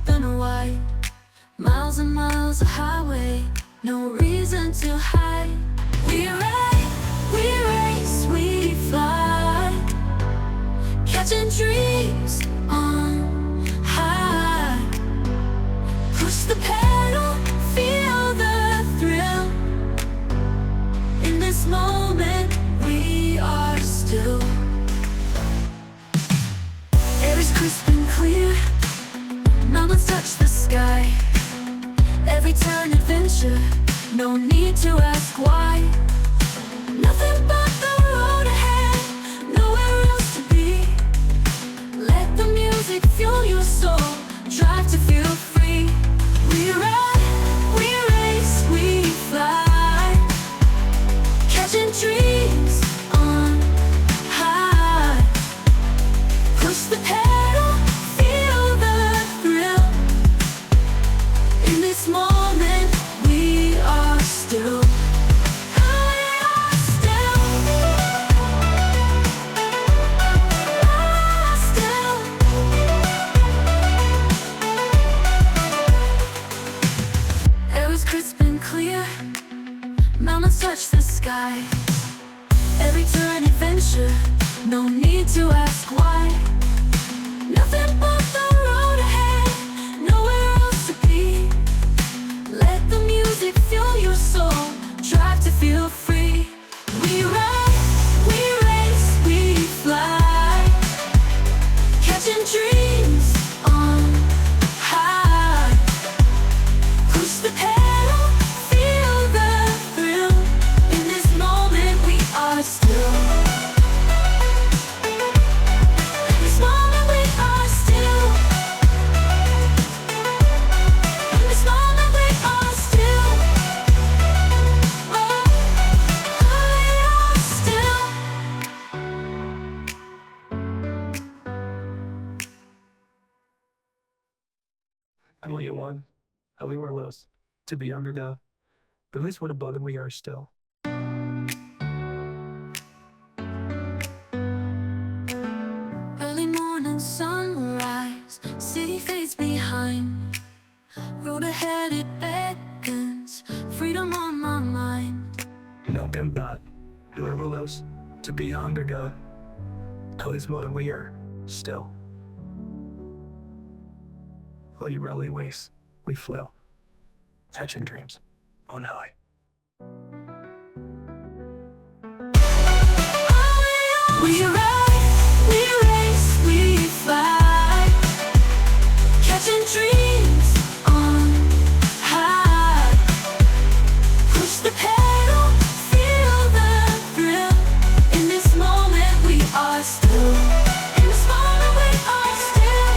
and white. Miles and miles of highway, no reason to hide. We race, we fly, catching dreams on high. Push the pedal, feel the thrill. In this moment, we are still. Air is crisp and clear, mountains touch the sky. Every turn adventure, no need to ask why. Nothing but the road ahead, nowhere else to be. Let the music fuel your soul, drive to feel free. We ride, we race, we fly, catching dreams on high. Push the pedal, feel the thrill. In this moment, we are still. Mountains touch the sky. Every turn adventure, no need to ask why. Nothing but the road ahead, nowhere else to be. Let the music fuel your soul, drive to feel free. We ride, we race, we fly, catching dreams on high. Push the pedal, feel the thrill. In this moment, we are still. In this moment, we are still. In this moment, we are still. Oh, we are still. I only one, how we were lost to be underdog, but at least what above we are still. Early morning sunrise, city fades behind. Road ahead it beckons, freedom on my mind. No, I'm not. We were lost to be underdog, at least what we are still. While you rally waste, we flew, catching dreams on high. We ride, we race, we fly, catching dreams on high. Push the pedal, feel the thrill. In this moment, we are still. In this moment, we are still.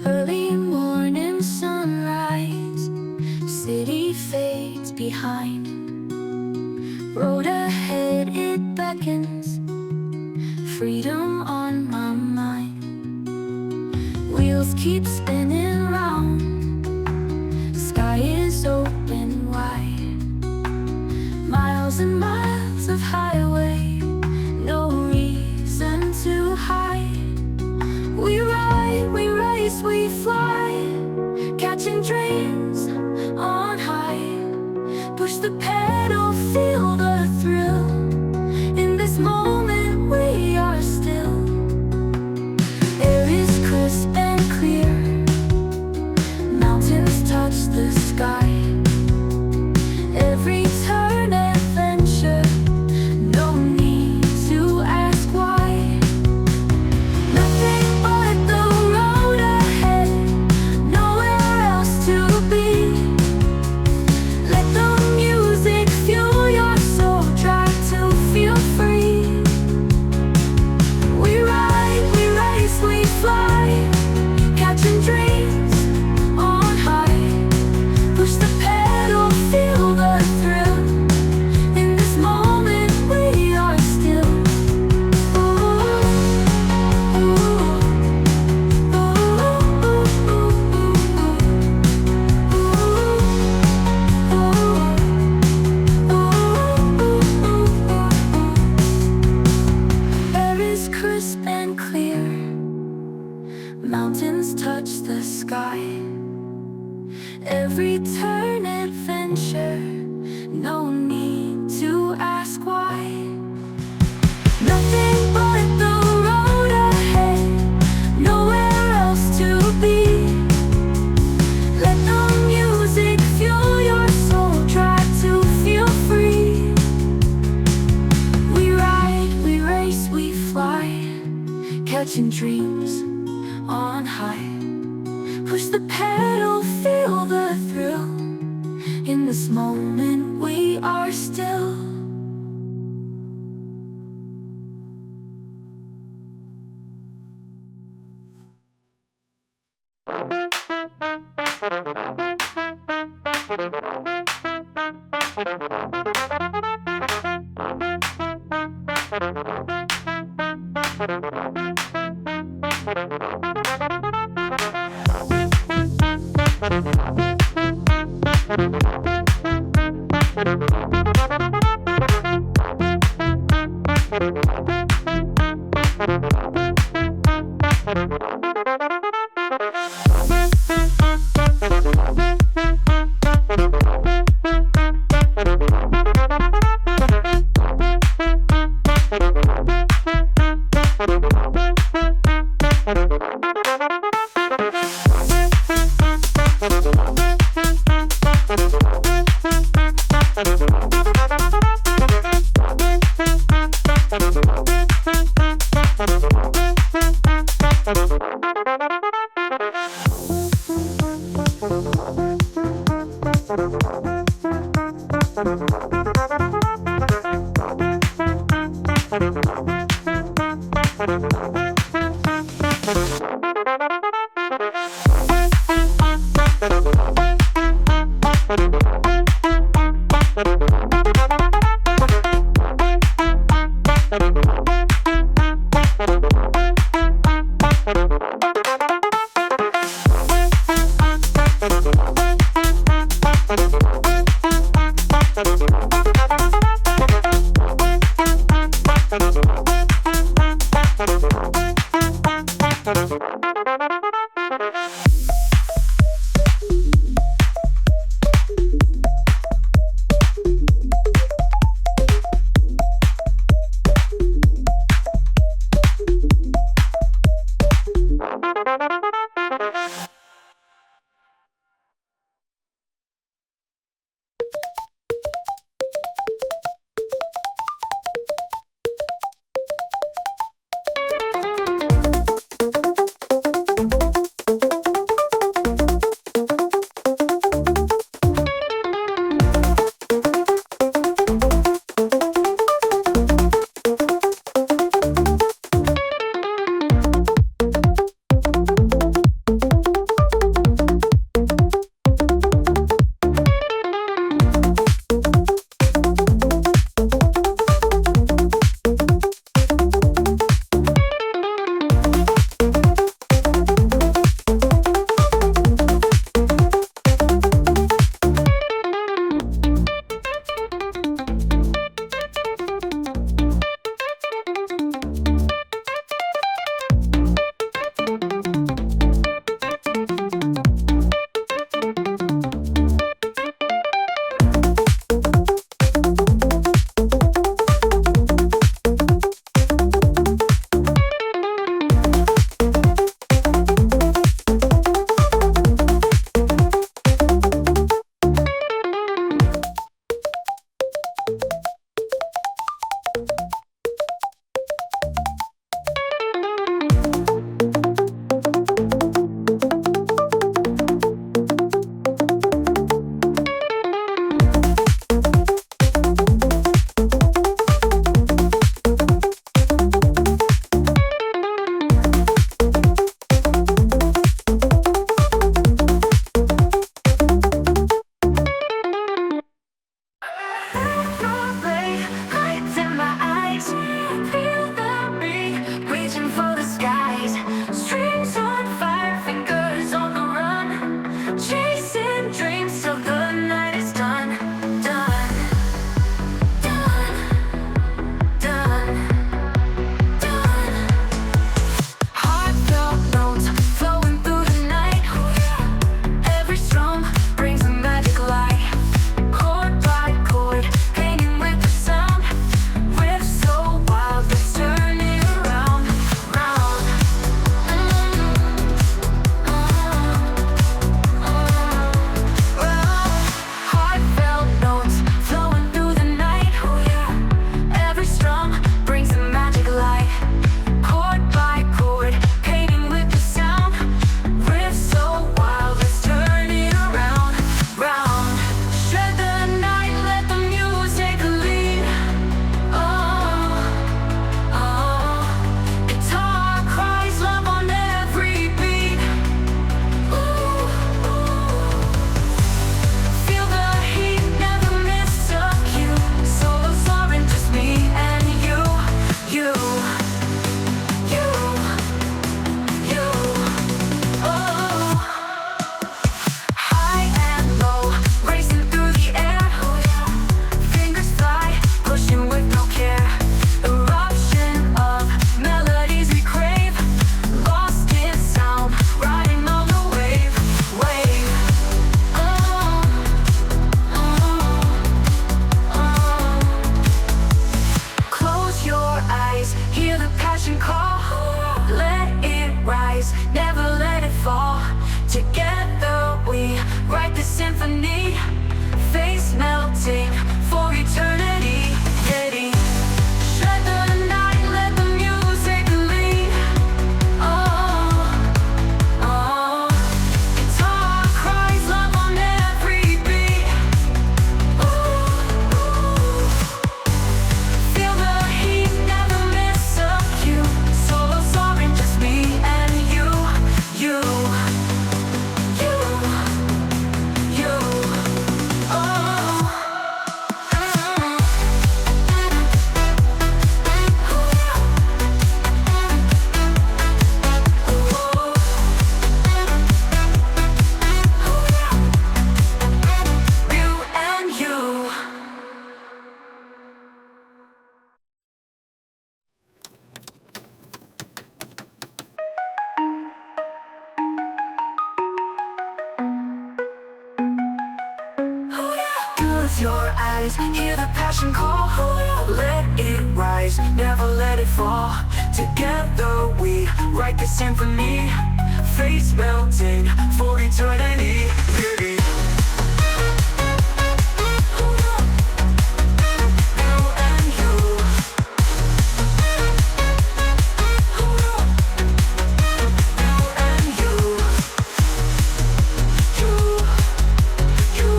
Early morning sunrise, city fades behind. Road ahead it beckons, freedom on my mind. Wheels keep spinning round, sky is open wide. Miles and miles of highway, no reason to hide. We ride, we race, we fly, catching dreams on high. Push the pedal, feel the thrill. In this moment, we are still. Air is crisp and clear, mountains touch the sky. Every turn adventure, no need to ask why. Nothing but the road ahead, nowhere else to be. Every turn adventure, no need to ask why. Nothing but the road ahead, nowhere else to be. Let the music fuel your soul, try to feel free. We ride, we race, we fly, catching dreams on high. Push the pedal, feel the thrill. In this moment we are still. symphony, face melting for eternity. Getting shred the night, let the music lead. Oh, oh, guitar cries love on every beat. Ooh, ooh. Feel the heat, never miss a cue. Solo soaring, just me and you, you, you, you. Oh, you and you. Close your eyes, hear the passion call. Let it rise, never let it fall. Together we write the symphony, face melting for eternity. Beauty. You and you. You and you. You.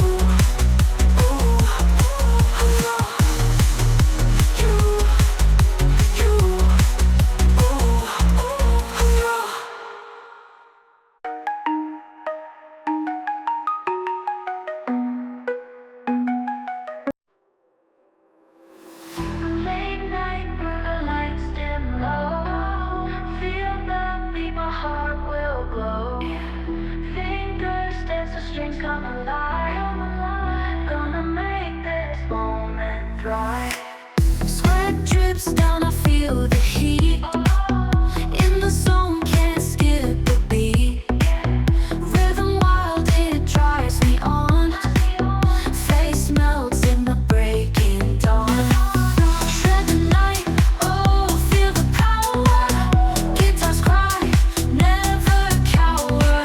You. Late night, where the lights dim low. Feel the beat, my heart will glow. Fingers dance, the strings come alive. Gonna make this moment thrive. Sweat drips down, I feel the heat. In the zone, can't skip a beat. Rhythm wild, it drives me on. Face melts in the breaking dawn. Shred the night, oh, feel the power. Guitars cry, never cower.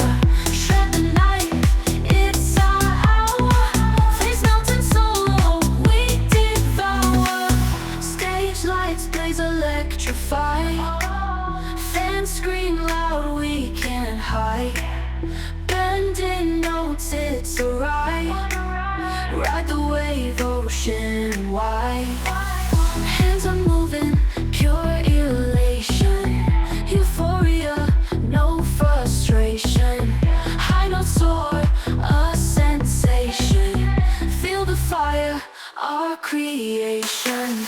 Shred the night, it's our hour. Face melting solo, we devour. Stage lights blaze, electrify. Fans scream loud, we can't hide. Bending notes, it's a ride. Ride the wave, ocean wide. Hands are moving, pure elation. Euphoria, no frustration. High notes soar, a sensation. Feel the fire, our creation.